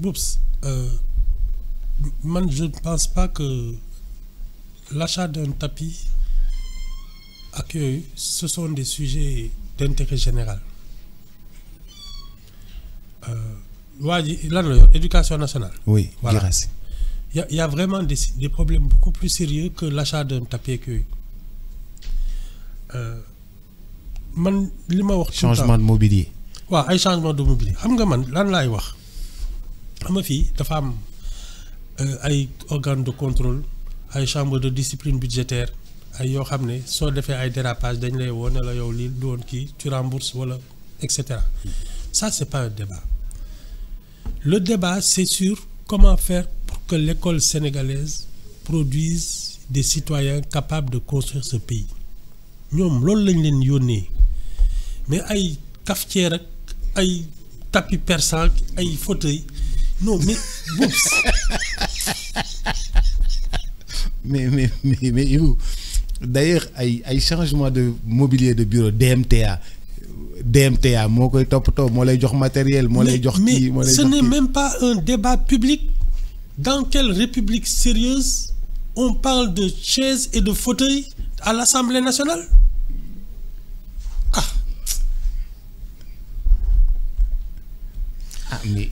Boups, man, je ne pense pas que l'achat d'un tapis accueil, ce sont des sujets d'intérêt général. Éducation nationale. Oui, voilà. Il y a vraiment des problèmes beaucoup plus sérieux que l'achat d'un tapis accueil. Changement de mobilier. Ouais, un changement de mobilier. Xam nga man lan lay wax. Xam nga fi dafa am ay organes de contrôle, ay chambre de discipline budgétaire, ay yoo xam ne soo defee ay dérapage dañ lay woo ne la yow lii doon kii tu rembourses wala etc. Ça c'est pas un débat. Le débat c'est sur comment faire pour que l'école sénégalaise produise des citoyens capables de construire ce pays. Ñoom loolu lañ leen yónnee mais ay cafetière ak ay tapis persan ay fauteuil non mais mais Ibou d'ailleurs ay changement de mobilier de bureau DMTA moo koy toppatoo moo lay jox matériel moo lay jox kii moo lay jox ce n'est même pas un débat public. Dans quelle république sérieuse on parle de chaises et de fauteuils à l'Assemblée nationale? Mais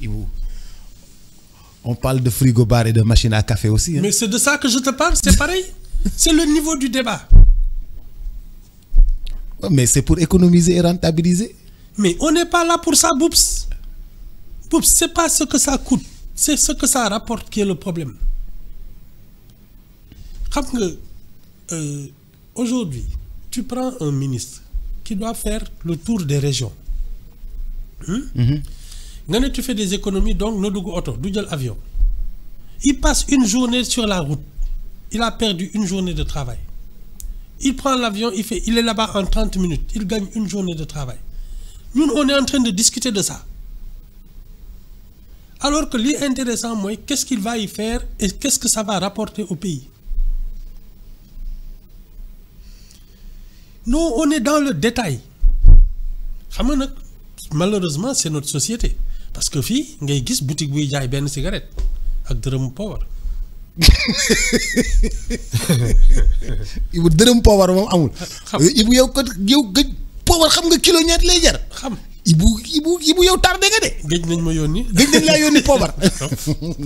on parle de frigo-bar et de machine à café aussi. Hein? Mais c'est de ça que je te parle, c'est pareil. C'est le niveau du débat. Mais c'est pour économiser et rentabiliser. Mais on n'est pas là pour ça, Boups. Boups, c'est pas ce que ça coûte, c'est ce que ça rapporte qui est le problème. Aujourd'hui, tu prends un ministre qui doit faire le tour des régions. Tu fais des économies, donc no dugg auto, du jël avion. Il passe une journée sur la route. Il a perdu une journée de travail. Il prend l'avion, il est là-bas en 30 minutes. Il gagne une journée de travail. Nous, on est en train de discuter de ça. Alors que l'intéressant, moi, qu'est-ce qu'il va y faire et qu'est-ce que ça va rapporter au pays? Nous, on est dans le détail. Malheureusement, c'est notre société. Parce que fii ngay gis boutique buy jaay benn cigarette ak dërëmu power. Ibu dërëm power moom amul. Ibu yow gëj power xam nga kilo ñaat lay jar. Xam Ibu yow tardé nga de. Gëj nañ ma yónni. Gëj nañ laa yónni power.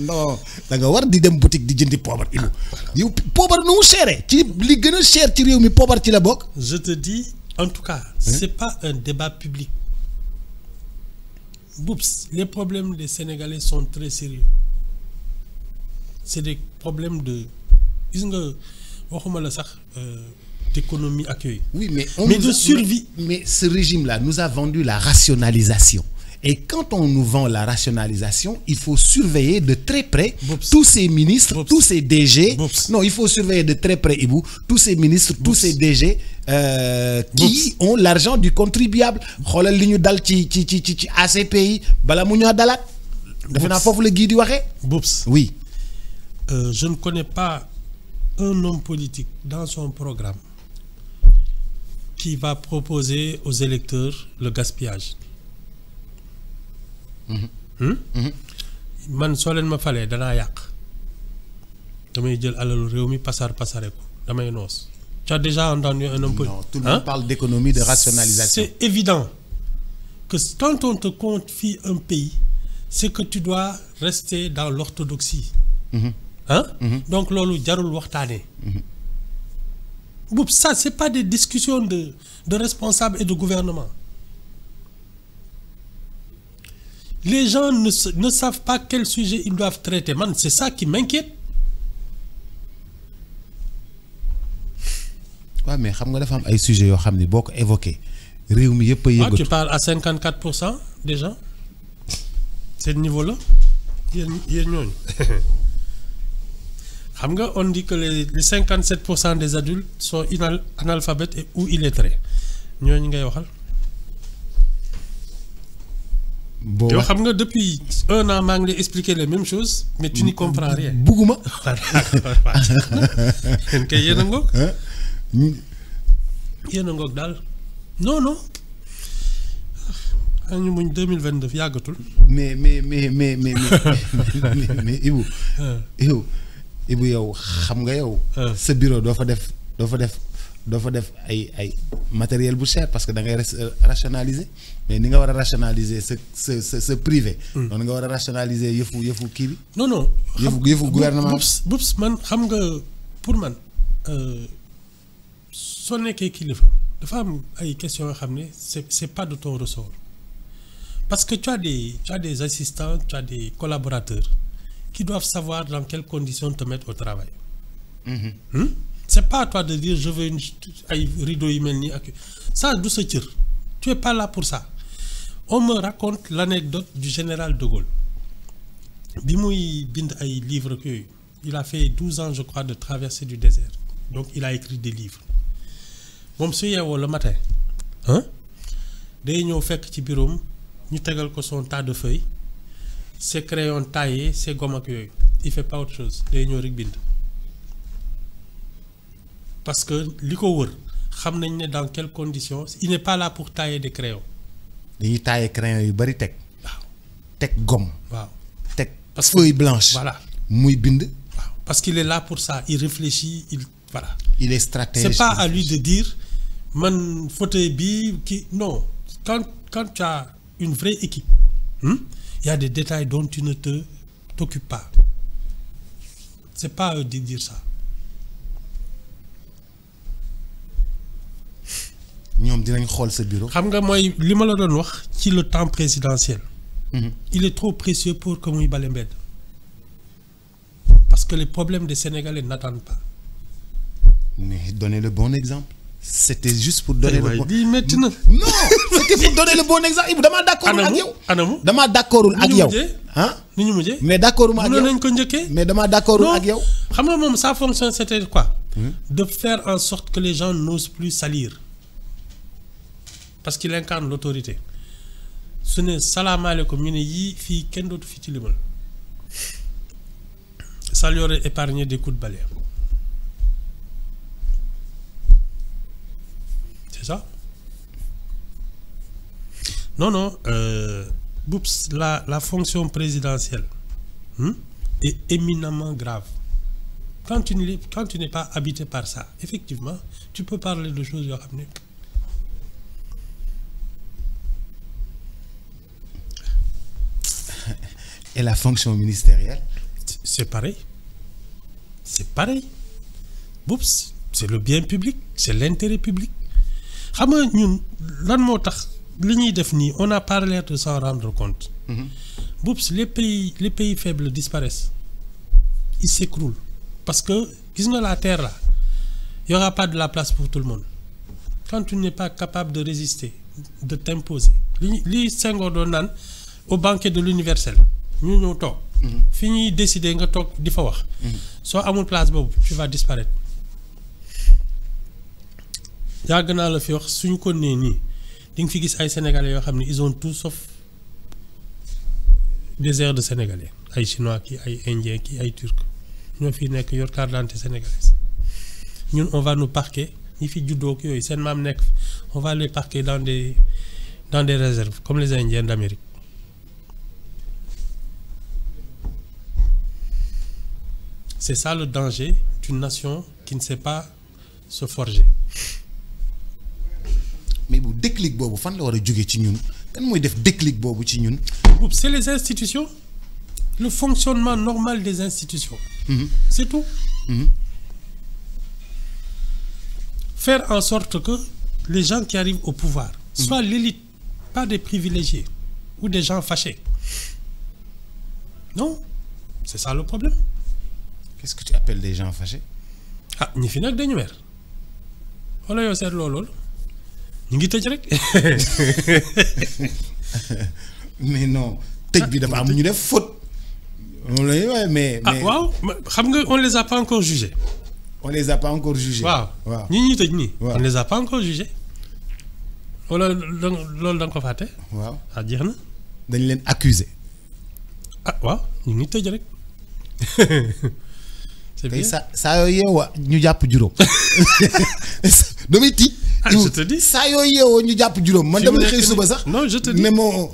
Non da nga war di dem boutique di jëndi power Ibu. Yow power nu mu chéré ci li gën a cher ci réew mi power ci la bokk. Je te dis en tout cas, c'est pas un débat public. Boups, les problèmes des Sénégalais sont très sérieux. C'est des problèmes de d'économie accueil. Oui, mais de survie. Mais ce régime-là nous a vendu la rationalisation. Et quand on nous vend la rationalisation, il faut surveiller de très près tous ces ministres, tous ces DG. Non, il faut surveiller de très près, Ibou, tous ces ministres, tous ces DG qui ont l'argent du contribuable. Xoolal li ñu dal ci ACPI bala mu ñoo dalat. Defe naa foofu la gii di waxee. Boups. Oui. Je ne connais pas un homme politique dans son programme qui va proposer aux électeurs le gaspillage. Man soo leen ma falee danaa yàq damay jël alalu réew mi pasare ko damay noos. Tu as déjà entendu un homme politique? Non, tout le monde parle d'économie, de rationalisation. C'est évident que quand on te confie un pays, c'est que tu dois rester dans l'orthodoxie. Donc loolu jarul waxtaanee. Ça c'est pas des discussions de responsables et de gouvernement. Les gens ne savent pas quel sujet ils doivent traiter. Man, c'est ça qui m'inquiète. Ouais, mais xam nga dafa am ay sujets yoo xam ni boo ko évoqué réew mi yëpp a yëngatu. Tu parles à 54% des gens. C'est ce niveau-là. Yéen ñooñu. Xam nga on dit que les 57% des adultes sont analphabètes ou illettrés. Ñooñu ngay waxal. Yow xam nga depuis 1 an maa ngi lay expliquer les mêmes choses mais tu n'y comprends rien. Bugguma. Kay yéen a ngoog. Yéen a ngoog daal. Non. ñu muñ 2029 yàggatul. mais Ibou yow xam nga yow. sa bureau doo fa def ay matériel bu cher parce que da ngay rationaliser mais ni nga war a rationaliser sa privé. noonu nga war a rationaliser yëfu kii bi. non. yëfu gouvernement Boubs man xam nga pour man soo nekkee kilifa dafa am ay questions yoo xam ne c'est pas de ton ressort parce que tu as des assistants, tu as des collaborateurs qui doivent savoir dans quelles conditions te mettre au travail. C'est pas à toi de dire je veux ay rideau yi mel nii ak ça du sa cër. Tu es pas là pour ça. On me raconte l'anecdote du général de Gaulle bi muy bind ay livres yooyu il a fait 12 ans je crois de traversée du désert donc il a écrit des livres moom su yeewoo le matin day ñëw fekk ci bureau ñu tegal ko son tas de feuilles ses crayons taillés ses gommes ak yooyu il fait pas autre chose day ñëw rek bind parce que li ko wër xam nañ ne dans quelles conditions il n'est pas là pour tailler des crayons. dañuy tailler crayons yu bari teg. waaw teg gomme. waaw teg feuille blanche. voilà muy bind. waaw parce qu'il est là pour ça il réfléchit voilà. il est stratège. C'est pas à lui de dire man fauteuil bi qui non quand tu as une vraie équipe il y a des détails dont tu ne t'occupes pas c'est pas à eux de dire ça. ñoom dinañ xool sa bureau. xam nga mooy li ma la doon wax ci le temps présidentiel. Il est trop précieux pour que muy bale mbedd parce que les problèmes des Sénégalais n'attendent pas. Mais donnez le bon exemple. C'était juste pour donner le bon. lii métti na. Non, c'était pour donner le bon exemple. Ibou damaa d'accordul ak yow. anamu damaa d'accordul ak yow. ni ñu mujjee. mais d'accorduma ak yow nañ ko njëkkee. mais damaa d'accordul ak yow. xam nga moom sa fonction c'était quoi. De faire en sorte que les gens n'osent plus salir. Parce qu'il incarne l'autorité. su ne salaamaaleykum ñu ne yii fii kenn dootu fi tilimal. Ça lui aurait épargné des coups de balai. C'est ça? Non, Boubs, la fonction présidentielle est éminemment grave. Quand tu n'es pas habité par ça, effectivement, tu peux parler de choses yoo xam ne. Et la fonction ministérielle? C'est pareil. C'est pareil. Boubs, c'est le bien public, c'est l'intérêt public. Xam nga ñun lan moo tax li ñuy def nii on n'a pas l'air de s'en rendre compte. Boubs, les pays faibles disparaissent. Ils s'écroulent. Parce que gis nga la terre là, il y aura pas de la place pour tout le monde. Quand tu n'es pas capable de résister, de t'imposer. Li Senghor doon naan au banquet de l'universel. ñu ñëw toog. fi ñuy décider nga toog di fa wax. soo amul place boobu tu vas disparaître. yàgg naa la fi wax suñu ko nee nii di nga fi gis ay sénégalais yoo xam ne ils ont tout sauf des airs de sénégalais ay chinois ki ay indiens ki ay turcs ñoo fi nekk yor carte d'identité sénégalaise ñun on va nous parquer ñi fi juddoo ak yooyu seen maam nekk on va les parquer dans des réserves comme les indiens d'Amérique. C'est ça le danger d'une nation qui ne sait pas se forger. Mais bu déclic boobu fan la war a jóge ci ñun kan mooy def déclic boobu ci ñun. C'est les institutions, le fonctionnement normal des institutions. C'est tout. Faire en sorte que les gens qui arrivent au pouvoir soient l'élite, pas des privilégiés ou des gens fâchés. Non, c'est ça le problème. Qu'est-ce que tu appelles des gens fâchés? Ah ñi fi nag dañu mer wala yow seet loolu ñu ngi tëj rek. mais non tëj bi dafa am ñu def faute. moom la ñuy wax mais. waaw xam nga on les a pas encore jugés. On les a pas encore jugés. waaw ñi ñuy tëj nii. on les a pas encore jugés. wala loolu da nga ko fàtte. waaw jeex na. dañ leen accuser. waaw ñu ngi tëj rek. tey saa yoo yeewa ñu jàpp juróom. damay tiit je te dis saa yoo yeewoo ñu jàpp juróom man dama xëy suba sax. non je te dis ne moo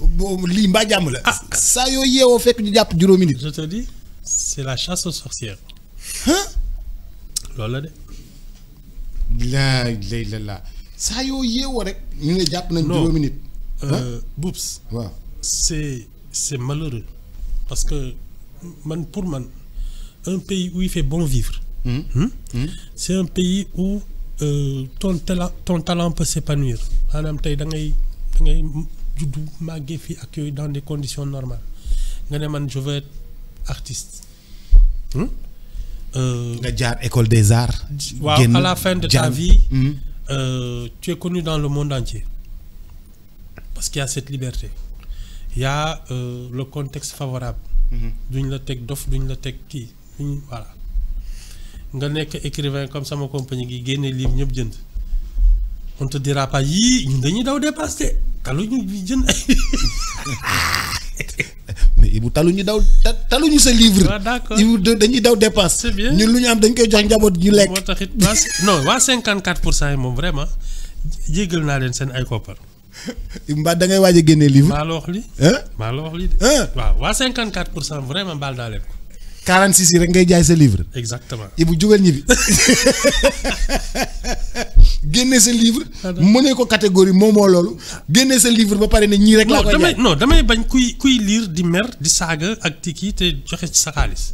lii mbaa jàmm la. saa yoo yeewoo fekk ñu jàpp juróomi nit. je te dis c'est la chasse aux sorcières. loolu la de. la saa yoo yeewoo rek ñu ne jàpp nañ juróomi nit. Boubs. waaw c'est malheureux parce que pour man un pays où il fait bon vivre. C'est un pays où ton talent peut s'épanouir maanaam tey da ngay juddu màggee fii ak yooyu dans des conditions normales nga ne man je veux être artiste. nga jaar école des arts. waaw à la fin de ta vie. Tu es connu dans le monde entier parce qu'il y a cette liberté. Il y a le contexte favorable. duñ la teg dof duñ la teg kii voilà nga nekk écrivain comme sama compagnie gi génne livre ñëpp jënd on te dira pas yii ñun dañuy daw dépassé taluñu jënd ay. mais Ibou taluñu taluñu sa livre. waaw d'accord Ibou dañuy daw dépense. c'est bien ñun lu ñu am dañ koy jox njaboot ñu lekk. moo taxit non waa 54% yi moom vraiment jéggal naa leen seen ay koppar. mbaa da ngay waaj a génnee livre. maa la wax li maa la wax li de. waaw waa 54% vraiment baal naa leen ko. 46 yi rek ngay jaay sa livre. exactement Ibou jugal ñibbi. génne sa livre. mënee ko catégorie moomoo loolu. génne sa livre ba pare ne ñii rek. laa koy jaay damay bañ kuy lire di mer di saaga ak tiki te joxe ci sa xaalis.